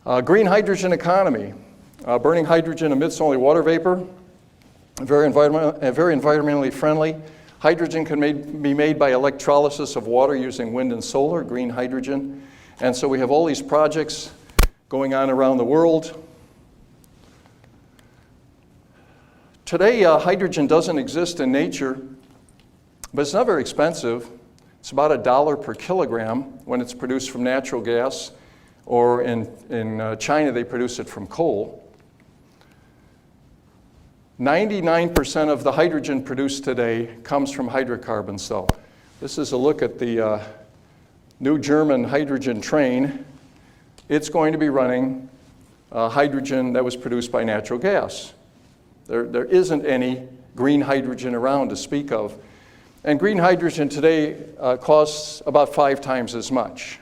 Green hydrogen economy. Burning hydrogen emits only water vapor, very environmentally friendly. Hydrogen can be made by electrolysis of water using wind and solar, green hydrogen. And so we have all these projects going on around the world. Today, hydrogen doesn't exist in nature, but it's not very expensive. It's about $1 per kilogram when it's produced from natural gas, or in China, they produce it from coal. 99% of the hydrogen produced today comes from hydrocarbons, though. This is a look at the new German hydrogen train. It's going to be running hydrogen that was produced by natural gas. There isn't any green hydrogen around to speak of. And green hydrogen today costs about 5 times as much.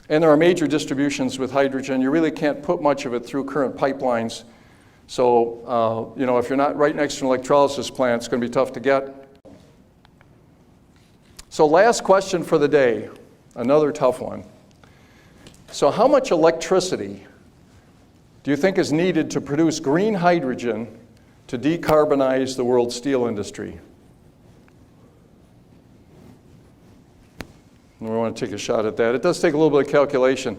And there are major distributions with hydrogen. You really can't put much of it through current pipelines. So, if you're not right next to an electrolysis plant, it's going to be tough to get. So last question for the day, another tough one. So how much electricity do you think is needed to produce green hydrogen to decarbonize the world's steel industry? And we want to take a shot at that. It does take a little bit of calculation.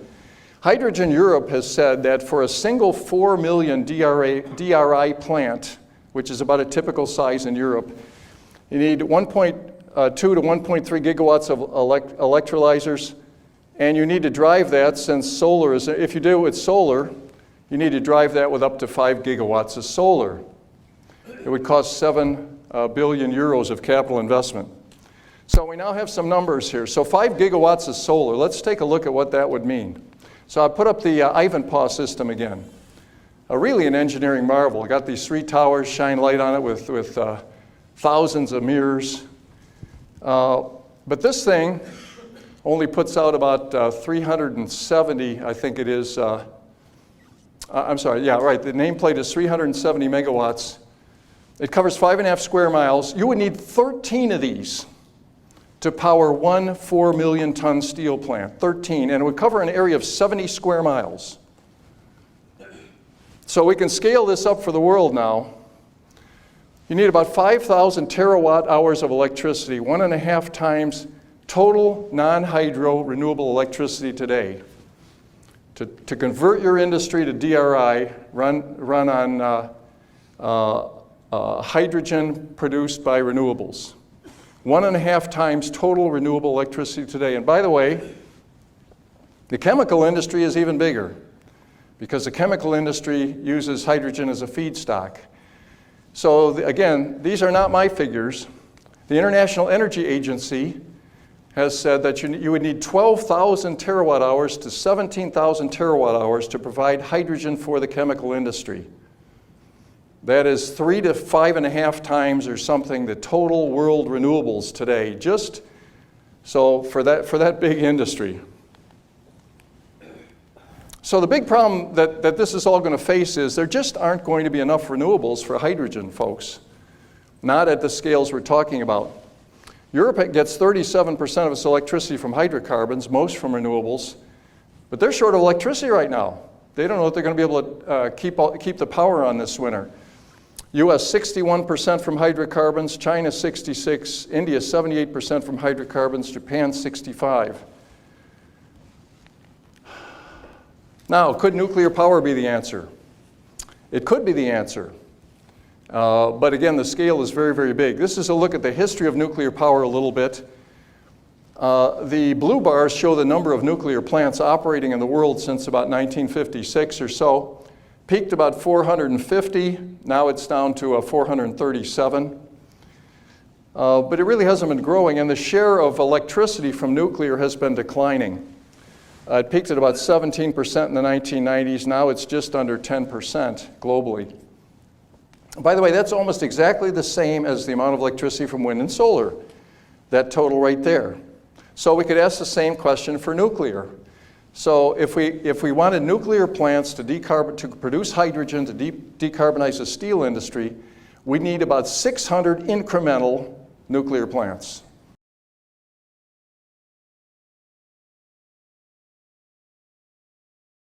Hydrogen Europe has said that for a single 4 million DRI plant, which is about a typical size in Europe, you need 1.2 to 1.3 gigawatts of electrolyzers, and you need to drive that, since solar is, if you do it with solar, you need to drive that with up to 5 gigawatts of solar. It would cost 7 billion euros of capital investment. So we now have some numbers here. So 5 gigawatts of solar, let's take a look at what that would mean. So I put up the Ivanpah system again. Really an engineering marvel. I got these 3 towers, shine light on it with thousands of mirrors. But this thing only puts out about 370, I think it is. I'm sorry, yeah, right. The nameplate is 370 megawatts. It covers 5.5 square miles. You would need 13 of these to power one 4 million ton steel plant, 13, and it would cover an area of 70 square miles. So we can scale this up for the world now. You need about 5,000 terawatt hours of electricity, 1.5 times total non-hydro renewable electricity today. To convert your industry to DRI, run on hydrogen produced by renewables. 1.5 times total renewable electricity today. And by the way, the chemical industry is even bigger, because the chemical industry uses hydrogen as a feedstock. So again, these are not my figures. The International Energy Agency has said that you would need 12,000 terawatt hours to 17,000 terawatt hours to provide hydrogen for the chemical industry. That is 3 to 5.5 times or something the total world renewables today, just so for that big industry. So the big problem that this is all going to face is there just aren't going to be enough renewables for hydrogen, folks. Not at the scales we're talking about. Europe gets 37% of its electricity from hydrocarbons, most from renewables, but they're short of electricity right now. They don't know if they're going to be able to keep the power on this winter. US 61% from hydrocarbons, China 66%, India 78% from hydrocarbons, Japan 65%. Now, could nuclear power be the answer? It could be the answer. But again, the scale is very, very big. This is a look at the history of nuclear power a little bit. The blue bars show the number of nuclear plants operating in the world since about 1956 or so. Peaked about 450, now it's down to 437. But it really hasn't been growing, and the share of electricity from nuclear has been declining. It peaked at about 17% in the 1990s, now it's just under 10% globally. By the way, that's almost exactly the same as the amount of electricity from wind and solar, that total right there. So we could ask the same question for nuclear. So if we wanted nuclear plants to produce hydrogen to decarbonize the steel industry, we need about 600 incremental nuclear plants.